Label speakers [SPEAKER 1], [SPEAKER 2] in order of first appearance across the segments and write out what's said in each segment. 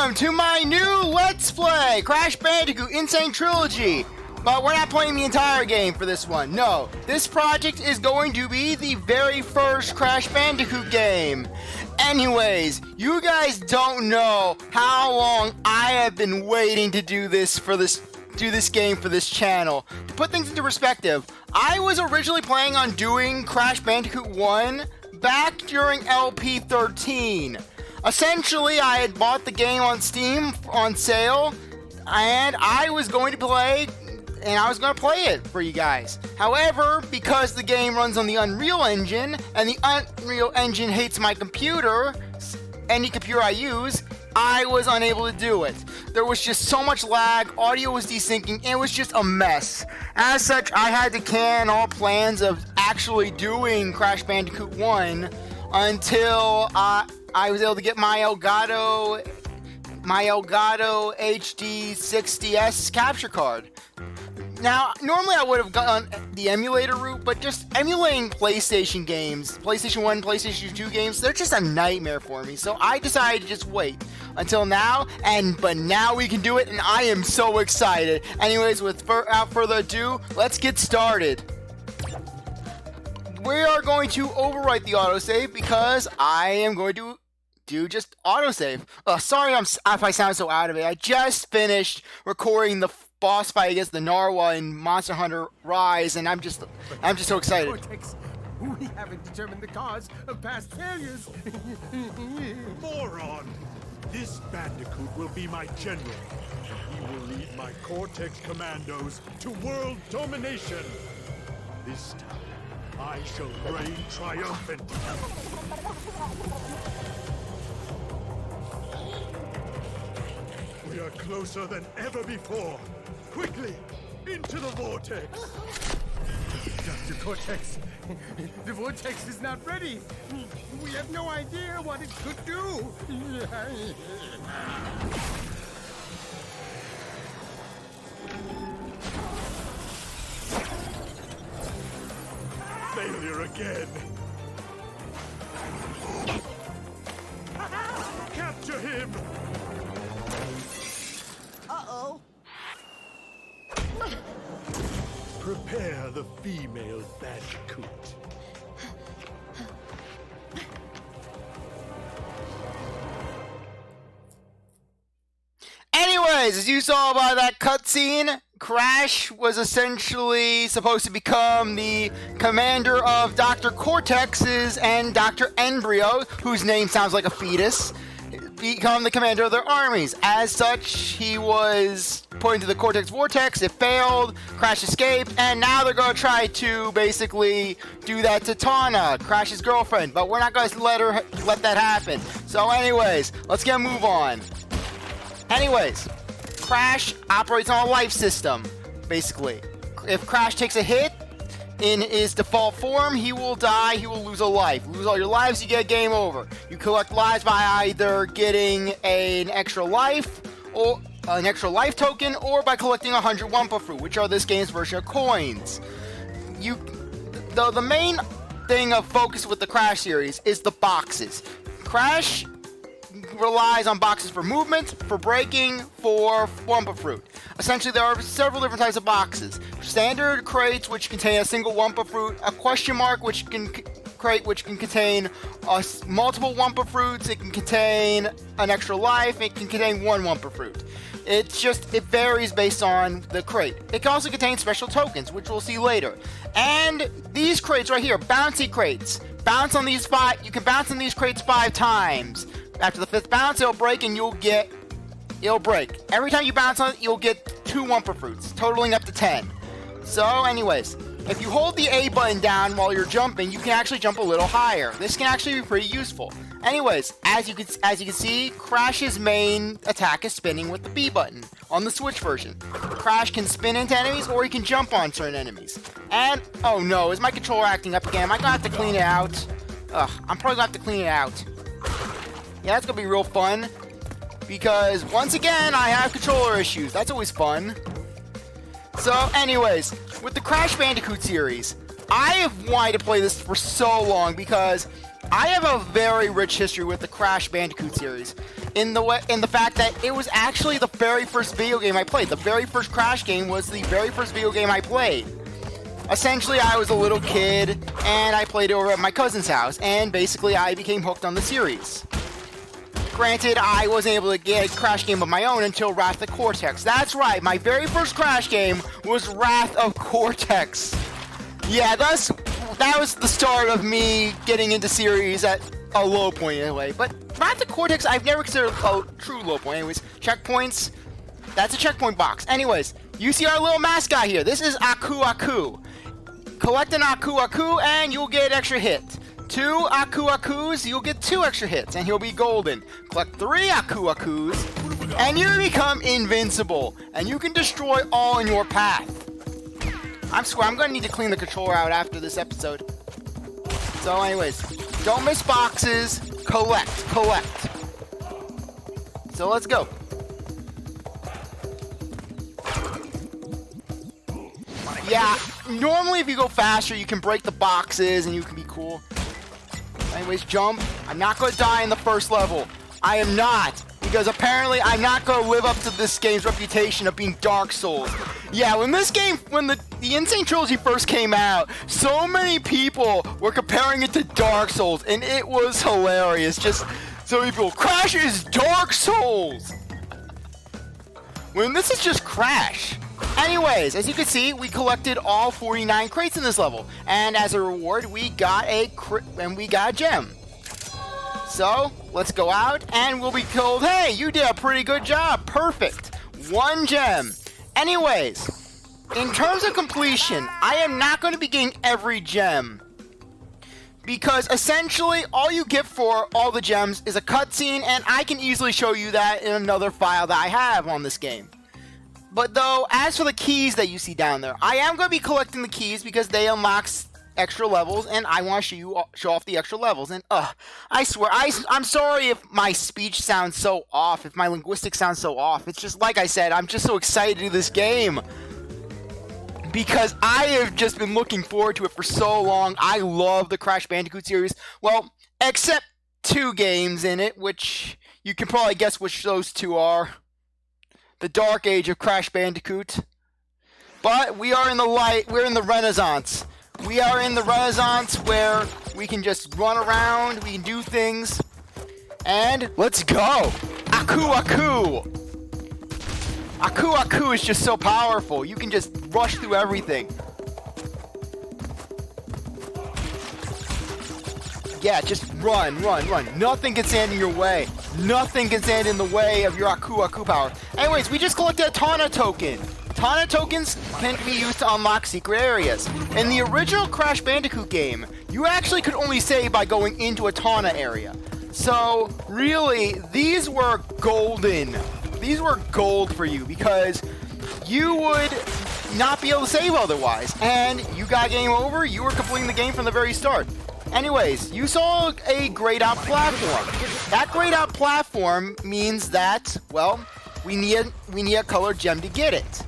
[SPEAKER 1] welcome to my new Let's Play, Crash Bandicoot Insane Trilogy. But we're not playing the entire game for this one, no. This project is going to be the very first Crash Bandicoot game. Anyways, you guys don't know how long I have been waiting to do this game for this channel. To put things into perspective, I was originally planning on doing Crash Bandicoot 1 back during LP13. Essentially, I had bought the game on Steam on sale, and I was going to play it for you guys. However, because the game runs on the Unreal Engine, and the Unreal Engine hates my computer, any computer I use, I was unable to do it. There was just so much lag, audio was desyncing, and it was just a mess. As such, I had to can all plans of actually doing Crash Bandicoot 1 until I was able to get my Elgato HD 60S capture card. Now, normally I would have gone the emulator route, but just emulating PlayStation games, PlayStation 1, PlayStation 2 games, they're just a nightmare for me. So I decided to just wait until now, but now we can do it, and I am so excited. Anyways, without further ado, let's get started. We are going to overwrite the autosave because I am going to do just autosave. Sorry if I sound so out of it. I just finished recording the boss fight against the Narwhal in Monster Hunter Rise, and I'm just so excited.
[SPEAKER 2] Cortex, we haven't determined the cause of past failures.
[SPEAKER 3] Moron! This Bandicoot will be my general. He will lead my Cortex commandos to world domination. This time, I shall reign triumphant. We are closer than ever before. Quickly, into the vortex.
[SPEAKER 2] Dr. Cortex, the vortex is not ready. We have no idea what it could do.
[SPEAKER 3] Failure again. Capture him!
[SPEAKER 4] Uh-oh.
[SPEAKER 3] Prepare the female Bandicoot.
[SPEAKER 1] Anyways, as you saw by that cutscene, Crash was essentially supposed to become the commander of Dr. Cortex's and Dr. Brio, whose name sounds like a fetus, become the commander of their armies. As such, he was put into the Cortex Vortex, it failed, Crash escaped, and now they're going to try to basically do that to Tawna, Crash's girlfriend, but we're not going to let that happen. So anyways, let's get a move on. Anyways, Crash operates on a life system, basically. If Crash takes a hit in his default form, he will die, he will lose a life. Lose all your lives, you get game over. You collect lives by either getting an extra life, or an extra life token, or by collecting 100 Wumpa Fruit, which are this game's version of coins. The main thing of focus with the Crash series is the boxes. Crash relies on boxes for movement, for braking, for Wumpa Fruit. Essentially, there are several different types of boxes. Standard crates, which contain a single Wumpa Fruit, a question mark, which can contain multiple Wumpa Fruits, it can contain an extra life, it can contain one Wumpa Fruit. It varies based on the crate. It can also contain special tokens, which we'll see later. And these crates right here, bouncy crates. You can bounce on these crates 5 times. After the 5th bounce, it'll break and it'll break. Every time you bounce on it, you'll get 2 Wumpa Fruits, totaling up to 10. So anyways, if you hold the A button down while you're jumping, you can actually jump a little higher. This can actually be pretty useful. Anyways, as you can see, Crash's main attack is spinning with the B button on the Switch version. Crash can spin into enemies, or he can jump on certain enemies. And, oh no, is my controller acting up again? Am I gonna have to clean it out? I'm probably gonna have to clean it out. Yeah, that's gonna be real fun, because once again, I have controller issues. That's always fun. So anyways, with the Crash Bandicoot series, I have wanted to play this for so long because I have a very rich history with the Crash Bandicoot series. in the fact that it was actually the very first video game I played. The very first Crash game was the very first video game I played. Essentially, I was a little kid, and I played it over at my cousin's house, and basically I became hooked on the series. Granted, I wasn't able to get a Crash game of my own until Wrath of Cortex. That's right, my very first Crash game was Wrath of Cortex. Yeah, that was the start of me getting into series at a low point anyway. But Wrath of Cortex, I've never considered a true low point. Anyways, checkpoints, that's a checkpoint box. Anyways, you see our little mascot here. This is Akuaku. Collect an Akuaku and you'll get an extra hit. 2 Akuakus, you'll get 2 extra hits, and he'll be golden. Collect 3 Akuakus, and you become invincible, and you can destroy all in your path. I'm gonna need to clean the controller out after this episode. So anyways, don't miss boxes, collect. So let's go. Yeah, normally if you go faster, you can break the boxes and you can be cool. Anyways, jump. I'm not going to die in the first level. I am not. Because apparently I'm not going to live up to this game's reputation of being Dark Souls. Yeah, when the Insane Trilogy first came out, so many people were comparing it to Dark Souls, and it was hilarious. Just so many people, Crash is Dark Souls! When this is just Crash. Anyways, as you can see, we collected all 49 crates in this level, and as a reward, we got a gem. So, let's go out, and we'll be told, hey, you did a pretty good job, perfect, 1 gem. Anyways, in terms of completion, I am not going to be getting every gem, because essentially, all you get for all the gems is a cutscene, and I can easily show you that in another file that I have on this game. But though, as for the keys that you see down there, I am going to be collecting the keys because they unlock extra levels, and I want to show off the extra levels. And I swear, I'm sorry if my speech sounds so off, if my linguistics sounds so off. It's just like I said, I'm just so excited to do this game because I have just been looking forward to it for so long. I love the Crash Bandicoot series. Well, except 2 games in it, which you can probably guess which those 2 are. The dark age of Crash Bandicoot. But we are in the light, we're in the Renaissance. We are in the Renaissance where we can just run around, we can do things. And let's go! Akuaku! Akuaku is just so powerful. You can just rush through everything. Yeah, just run. Nothing can stand in your way. Nothing can stand in the way of your Akuaku power. Anyways, we just collected a Tawna token. Tawna tokens can be used to unlock secret areas. In the original Crash Bandicoot game, you actually could only save by going into a Tawna area. So, really, these were golden. These were gold for you because you would not be able to save otherwise. And you got game over, you were completing the game from the very start. Anyways, you saw a grayed out platform. That grayed out platform means that, well, we need a colored gem to get it.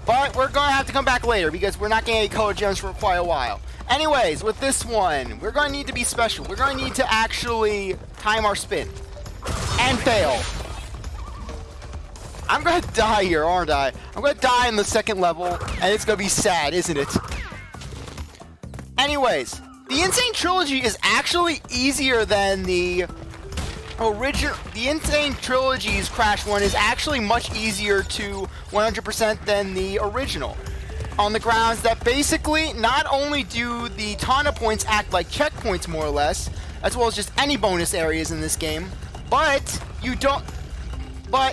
[SPEAKER 1] But we're gonna have to come back later because we're not getting any colored gems for quite a while. Anyways, with this one, we're gonna need to be special. We're gonna need to actually time our spin. And fail. I'm gonna die here, aren't I? I'm gonna die in the second level, and it's gonna be sad, isn't it? Anyways, the Insane Trilogy is actually easier than the original. The Insane Trilogy's Crash 1 is actually much easier to 100% than the original. On the grounds that basically, not only do the Tawna points act like checkpoints more or less, as well as just any bonus areas in this game, but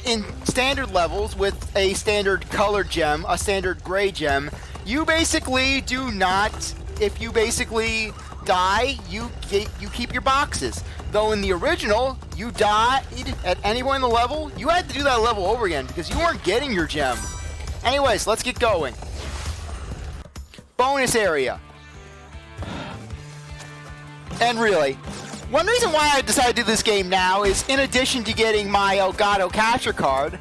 [SPEAKER 1] in standard levels with a standard colored gem, a standard gray gem, you basically do not. If you basically die, you keep your boxes. Though in the original, you died at any point in the level, you had to do that level over again because you weren't getting your gem. Anyways, let's get going. Bonus area. And really, one reason why I decided to do this game now is in addition to getting my Elgato capture card,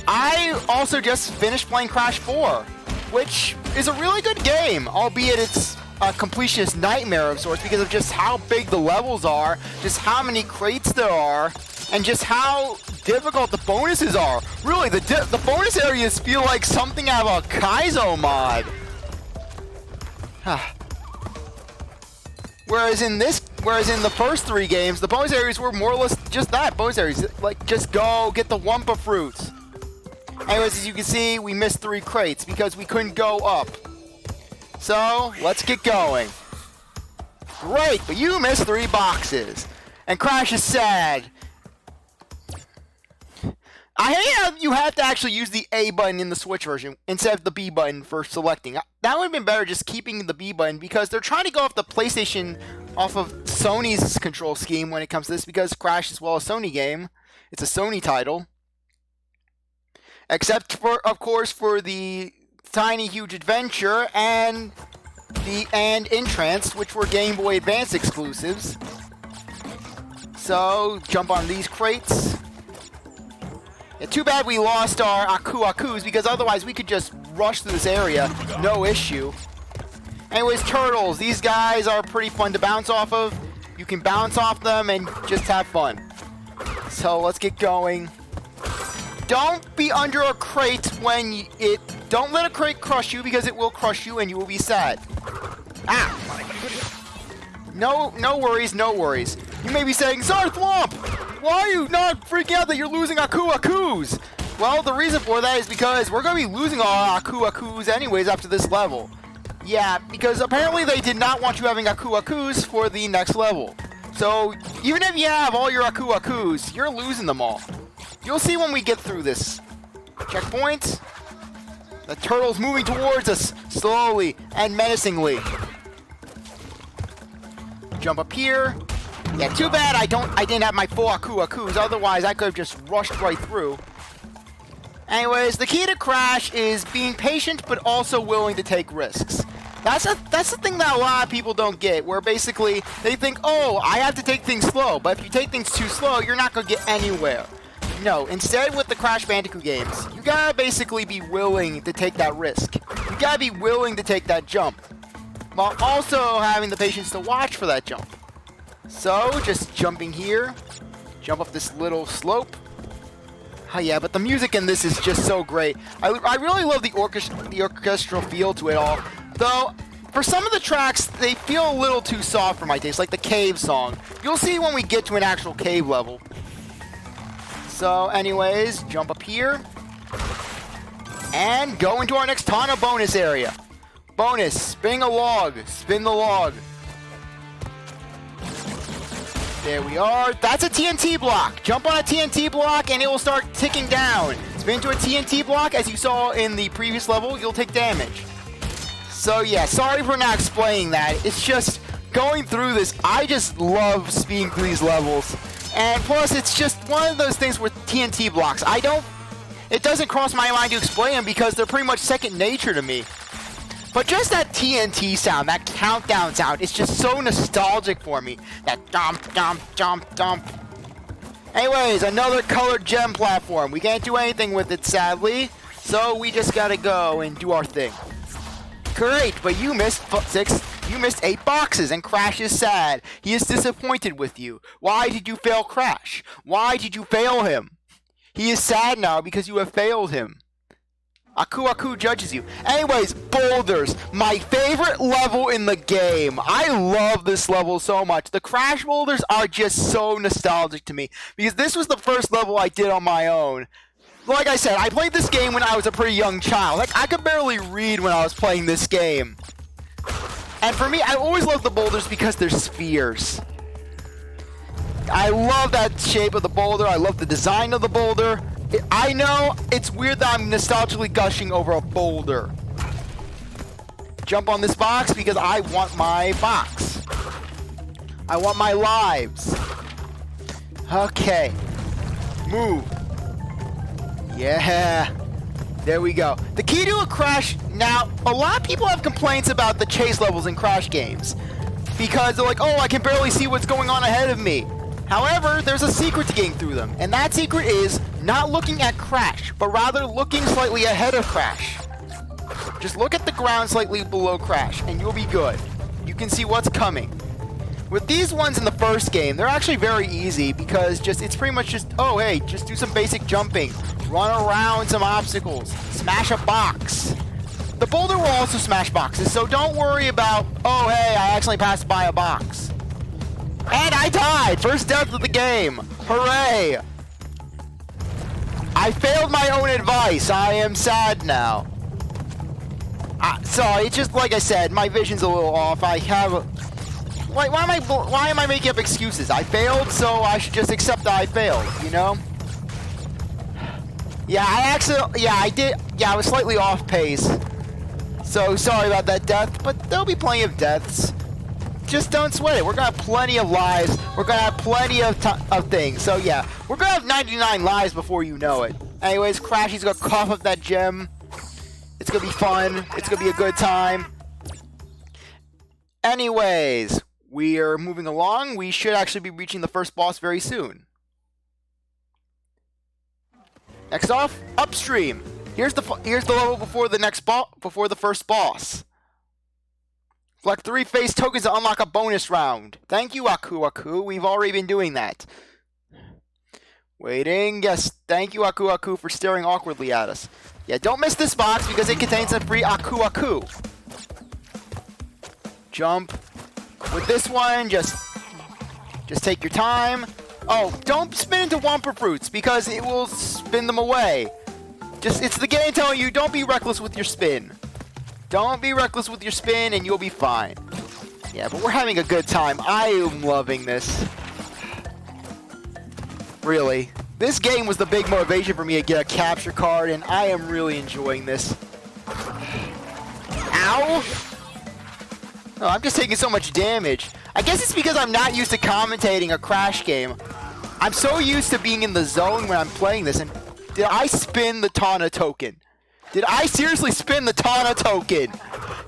[SPEAKER 1] I also just finished playing Crash 4, which is a really good game, albeit it's a completionist nightmare of sorts because of just how big the levels are, just how many crates there are, and just how difficult the bonuses are. Really, the bonus areas feel like something out of a Kaizo mod. Whereas in the first 3 games, the bonus areas were more or less just that, bonus areas. Like, just go get the Wumpa fruits. Anyways, as you can see, we missed 3 crates because we couldn't go up. So, let's get going. Great, but you missed 3 boxes. And Crash is sad. I hate how you have to actually use the A button in the Switch version instead of the B button for selecting. That would have been better just keeping the B button because they're trying to go off the PlayStation, off of Sony's control scheme when it comes to this because Crash is, well, a Sony game. It's a Sony title. Except for, of course, for the Tiny Huge Adventure and Entrance, which were Game Boy Advance exclusives. So, jump on these crates. Yeah, too bad we lost our Akuakus, because otherwise we could just rush through this area, no issue. Anyways, turtles. These guys are pretty fun to bounce off of. You can bounce off them and just have fun. So, let's get going. Don't be under a crate when don't let a crate crush you, because it will crush you and you will be sad. Ah! No worries, no worries. You may be saying, Zarthwomp, why are you not freaking out that you're losing Akuakus? Well, the reason for that is because we're going to be losing all our Akuakus anyways after this level. Yeah, because apparently they did not want you having Akuakus for the next level. So, even if you have all your Akuakus, you're losing them all. You'll see when we get through this. Checkpoint. The turtle's moving towards us slowly and menacingly. Jump up here. Yeah, too bad I didn't have my full Akuakus, otherwise I could have just rushed right through. Anyways, the key to Crash is being patient but also willing to take risks. That's the thing that a lot of people don't get, where basically they think, oh, I have to take things slow, but if you take things too slow, you're not going to get anywhere. No, instead with the Crash Bandicoot games, you gotta basically be willing to take that risk. You gotta be willing to take that jump, while also having the patience to watch for that jump. So, just jumping here, jump up this little slope. Oh yeah, but the music in this is just so great. I really love the orchestral feel to it all, though for some of the tracks, they feel a little too soft for my taste, like the cave song. You'll see when we get to an actual cave level. So, anyways, jump up here. And go into our next Tawna bonus area. Bonus, spin a log. Spin the log. There we are. That's a TNT block. Jump on a TNT block and it will start ticking down. Spin into a TNT block. As you saw in the previous level, you'll take damage. So, yeah, sorry for not explaining that. It's just going through this. I just love speeding through these levels. And plus, it's just one of those things with TNT blocks. It doesn't cross my mind to explain them because they're pretty much second nature to me. But just that TNT sound, that countdown sound, it's just so nostalgic for me. That dump, dump, dump, dump. Anyways, another colored gem platform. We can't do anything with it, sadly. So we just gotta go and do our thing. Great, but you missed 8 boxes, and Crash is sad. He is disappointed with you. Why did you fail Crash? Why did you fail him? He is sad now because you have failed him. Akuaku judges you. Anyways, boulders. My favorite level in the game. I love this level so much. The Crash boulders are just so nostalgic to me, because this was the first level I did on my own. Like I said, I played this game when I was a pretty young child. Like, I could barely read when I was playing this game. And for me, I always loved the boulders because they're spheres. I love that shape of the boulder. I love the design of the boulder. I know it's weird that I'm nostalgically gushing over a boulder. Jump on this box because I want my box. I want my lives. Okay. Move. Yeah. There we go. The key to a Crash... Now, a lot of people have complaints about the chase levels in Crash games, because they're like, oh, I can barely see what's going on ahead of me. However, there's a secret to getting through them, and that secret is not looking at Crash, but rather looking slightly ahead of Crash. Just look at the ground slightly below Crash, and you'll be good. You can see what's coming. With these ones in the first game, they're actually very easy because it's pretty much just, oh hey, just do some basic jumping, run around some obstacles, smash a box. The boulder will also smash boxes, so don't worry about, oh hey, I accidentally passed by a box. And I died! First death of the game! Hooray! I failed my own advice. I am sad now. Sorry, it's just like I said, my vision's a little off. I have... Why am I making up excuses? I failed, so I should just accept that I failed, you know? Yeah, I did. Yeah, I was slightly off pace. So, sorry about that death, but there'll be plenty of deaths. Just don't sweat it. We're gonna have plenty of lives. We're gonna have plenty of things. So, yeah, we're gonna have 99 lives before you know it. Anyways, Crashy's gonna cough up that gem. It's gonna be fun. It's gonna be a good time. Anyways, we are moving along. We should actually be reaching the first boss very soon. Next off, upstream. Here's the level before the first boss. Collect 3 face tokens to unlock a bonus round. Thank you, Akuaku. We've already been doing that. Waiting. Yes, thank you, Akuaku, for staring awkwardly at us. Yeah, don't miss this box because it contains a free Akuaku. Jump. With this one, just take your time. Oh, don't spin into Wumpa Fruits because it will spin them away. It's the game telling you, don't be reckless with your spin. Don't be reckless with your spin and you'll be fine. Yeah, but we're having a good time. I am loving this. Really. This game was the big motivation for me to get a capture card, and I am really enjoying this. Ow! Oh, I'm just taking so much damage. I guess it's because I'm not used to commentating a Crash game. I'm so used to being in the zone when I'm playing this, and did I spin the Tawna token? Did I seriously spin the Tawna token?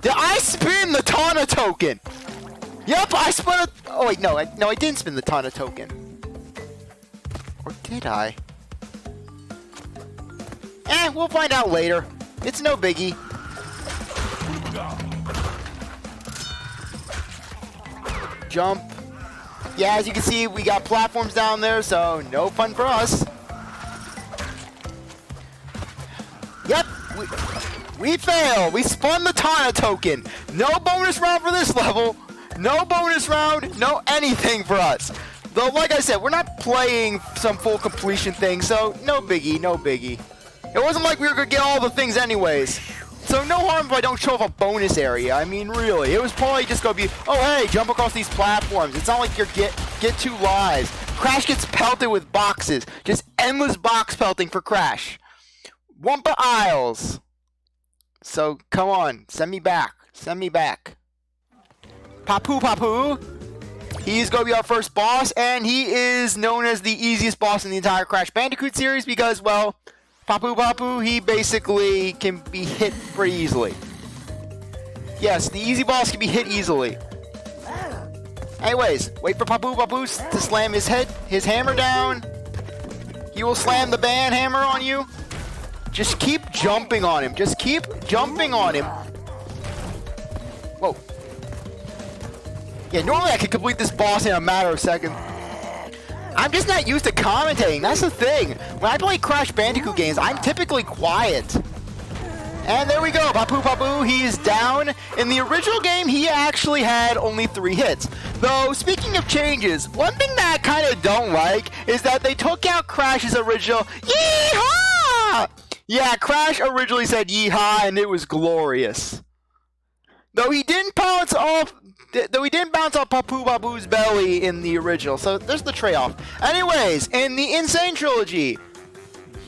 [SPEAKER 1] Did I spin the Tawna token? Yep, I spun it. Oh wait, no, I didn't spin the Tawna token. Or did I? We'll find out later. It's no biggie. Jump. Yeah, as you can see, we got platforms down there, so no fun for us. Yep, we failed. We spun the Tawna token. No bonus round for this level. No bonus round, no anything for us. Though, like I said, we're not playing some full completion thing, so no biggie, no biggie. It wasn't like we were going to get all the things anyways. So no harm if I don't show off a bonus area. I mean, really. It was probably just going to be, oh, hey, jump across these platforms. It's not like you're get 2 lives. Crash gets pelted with boxes. Just endless box pelting for Crash. Wumpa Isles. So, come on. Send me back. Send me back. Papu Papu. He's going to be our first boss, and he is known as the easiest boss in the entire Crash Bandicoot series because, well, Papu Papu, he basically can be hit pretty easily. Yes, the easy boss can be hit easily. Anyways, wait for Papu Papu to slam his hammer down. He will slam the band hammer on you. Just keep jumping on him. Just keep jumping on him. Whoa. Yeah, normally I could complete this boss in a matter of seconds. I'm just not used to commentating. That's the thing. When I play Crash Bandicoot games, I'm typically quiet. And there we go. Papu Papu, he is down. In the original game, he actually had only 3 hits. Though, speaking of changes, one thing that I kind of don't like is that they took out Crash's original Yeehaw! Yeah, Crash originally said Yeehaw, and it was glorious. Though he didn't bounce off Papu Papu's belly in the original, so there's the trade-off. Anyways, in the Insane Trilogy,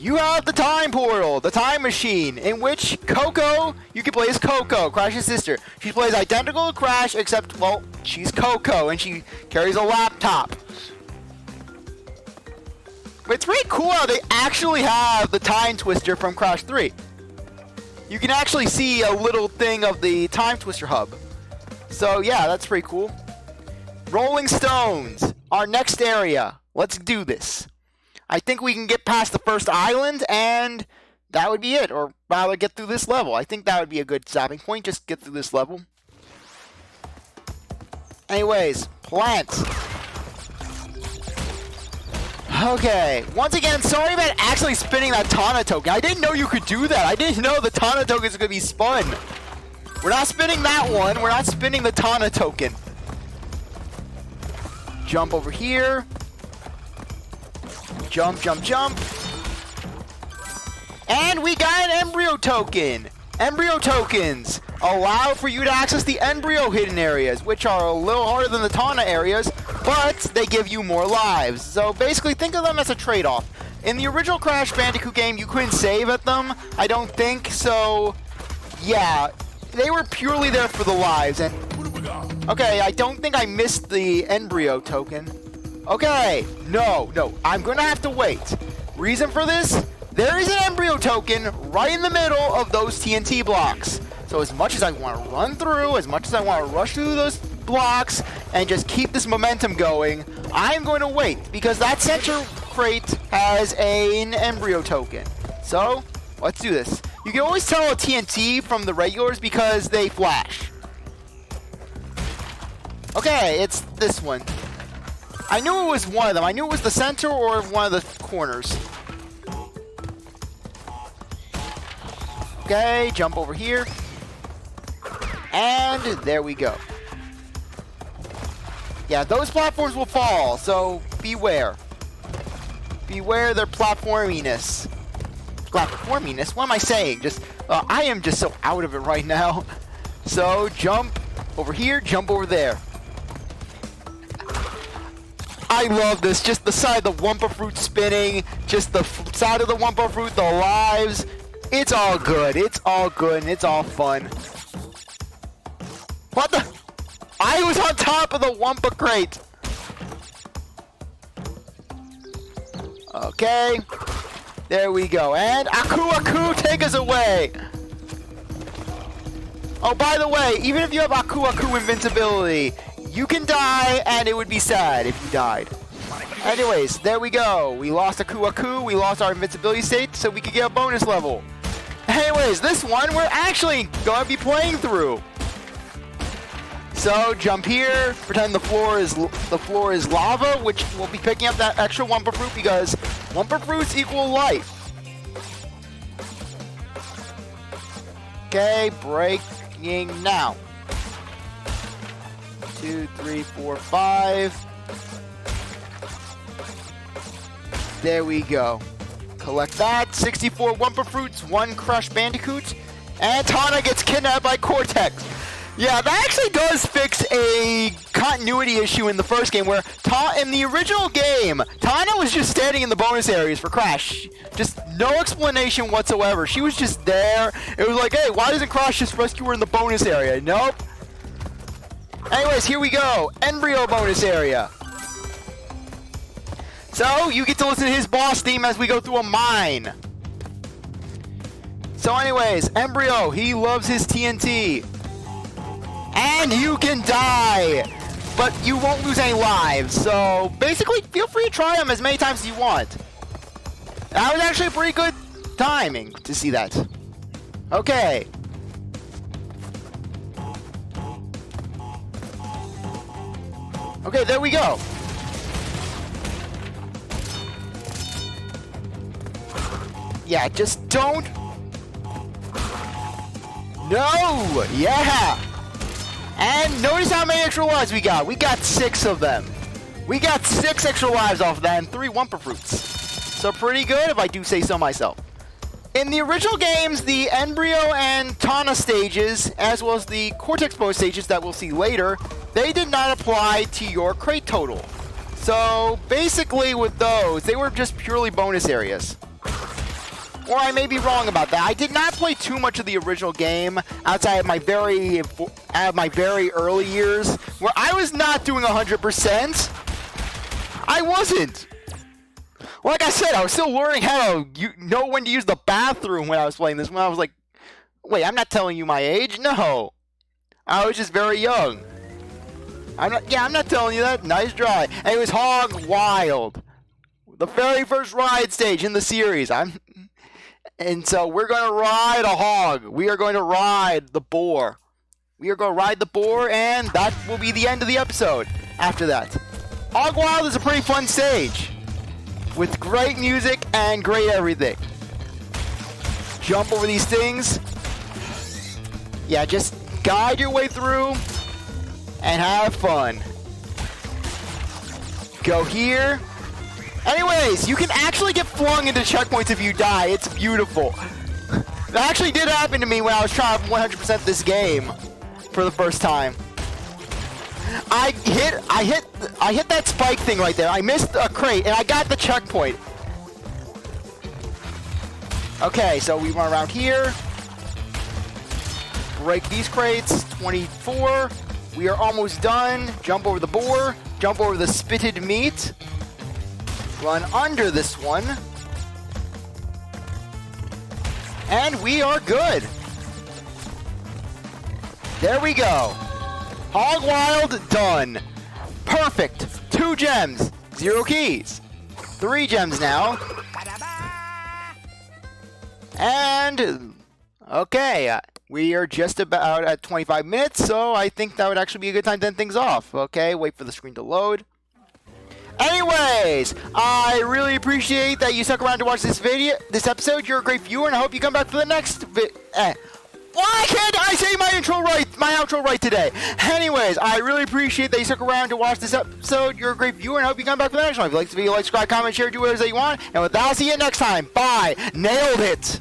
[SPEAKER 1] you have the Time Portal, the Time Machine, in which Coco, you can play as Coco, Crash's sister. She plays identical to Crash, except, well, she's Coco, and she carries a laptop. But it's pretty cool how they actually have the Time Twister from Crash 3. You can actually see a little thing of the Time Twister hub. So yeah, that's pretty cool. Rolling Stones, our next area. Let's do this. I think we can get past the first island, and that would be it. Or rather, get through this level. I think that would be a good stopping point. Just get through this level. Anyways, plants. Okay, once again, sorry about actually spinning that Tawna token. I didn't know you could do that. I didn't know the Tawna token is going to be spun. We're not spinning that one. We're not spinning the Tawna token. Jump over here. Jump, jump, jump. And we got an embryo token. Embryo tokens allow for you to access the embryo hidden areas, which are a little harder than the Tawna areas, but they give you more lives. So basically, think of them as a trade-off. In the original Crash Bandicoot game, you couldn't save at them, I don't think, so yeah, they were purely there for the lives. And okay, I don't think I missed the embryo token. Okay, no, I'm gonna have to wait. Reason for this? There is an embryo token right in the middle of those TNT blocks. So as much as I want to run through, as much as I want to rush through those blocks and just keep this momentum going, I'm going to wait because that center crate has an embryo token. So let's do this. You can always tell a TNT from the regulars because they flash. Okay, it's this one. I knew it was one of them. I knew it was the center or one of the corners. Okay, jump over here. And there we go. Yeah, those platforms will fall, so beware. Beware their platforminess. Platforminess? What am I saying? I am just so out of it right now. So, jump over here, jump over there. I love this. Just the side of the Wumpa Fruit spinning, just the side of the Wumpa Fruit, the lives. It's all good. It's all good, and it's all fun. What the? I was on top of the Wumpa crate. Okay. There we go. And Akuaku, take us away. Oh, by the way, even if you have Akuaku invincibility, you can die, and it would be sad if you died. Anyways, there we go. We lost Akuaku. We lost our invincibility state, so we could get a bonus level. Anyways, this one we're actually going to be playing through. So jump here, pretend the floor is lava, which we'll be picking up that extra Wumpa Fruit because Wumpa Fruits equal life. Okay, breaking now. 2, 3, 4, 5. There we go. Collect that. 64 Wumpa Fruits, 1 Crush Bandicoot, and Tawna gets kidnapped by Cortex. Yeah, that actually does fix a continuity issue in the first game where in the original game, Tawna was just standing in the bonus areas for Crash. Just no explanation whatsoever. She was just there. It was like, hey, why doesn't Crash just rescue her in the bonus area? Nope. Anyways, here we go. Embryo bonus area. So, you get to listen to his boss theme as we go through a mine. So anyways, Embryo, he loves his TNT. And you can die, but you won't lose any lives. So basically, feel free to try them as many times as you want. That was actually a pretty good timing to see that. Okay. Okay, there we go. Yeah, just don't. No! Yeah! And notice how many extra lives we got. We got 6 of them. We got 6 extra lives off of that and 3 Wumpa Fruits. So pretty good if I do say so myself. In the original games, the Embryo and Tawna stages, as well as the Cortex bonus stages that we'll see later, they did not apply to your crate total. So basically with those, they were just purely bonus areas. Or I may be wrong about that. I did not play too much of the original game outside of my very early years, where I was not doing 100%. I wasn't. Like I said, I was still learning how to know when to use the bathroom when I was playing this. When I was like, wait, I'm not telling you my age. No, I was just very young. I'm not telling you that. Nice try. And it was Hog Wild, the very first ride stage in the series. And so we're going to ride a hog. We are going to ride the boar. we are going to ride the boar, and that will be the end of the episode after that. Hog Wild is a pretty fun stage with great music and great everything. Jump over these things. Yeah, just guide your way through and have fun. Go here. Anyways, you can actually get flung into checkpoints if you die. It's beautiful. That actually did happen to me when I was trying to 100% this game for the first time. I hit that spike thing right there. I missed a crate and I got the checkpoint. Okay, so we went around here. Break these crates. 24. We are almost done. Jump over the boar. Jump over the spitted meat. Run under this one. And we are good. There we go. Hog Wild done. Perfect. 2 gems. 0 keys. 3 gems now. And okay, we are just about at 25 minutes, so I think that would actually be a good time to end things off. Okay, wait for the screen to load. Anyways, I really appreciate that you stuck around to watch this episode. You're a great viewer, and I hope you come back for the next Why can't I say my outro right today? Anyways, I really appreciate that you stuck around to watch this episode. You're a great viewer, and I hope you come back for the next one. If you like this video, like, subscribe, comment, share, do whatever you want. And with that, I'll see you next time. Bye. Nailed it.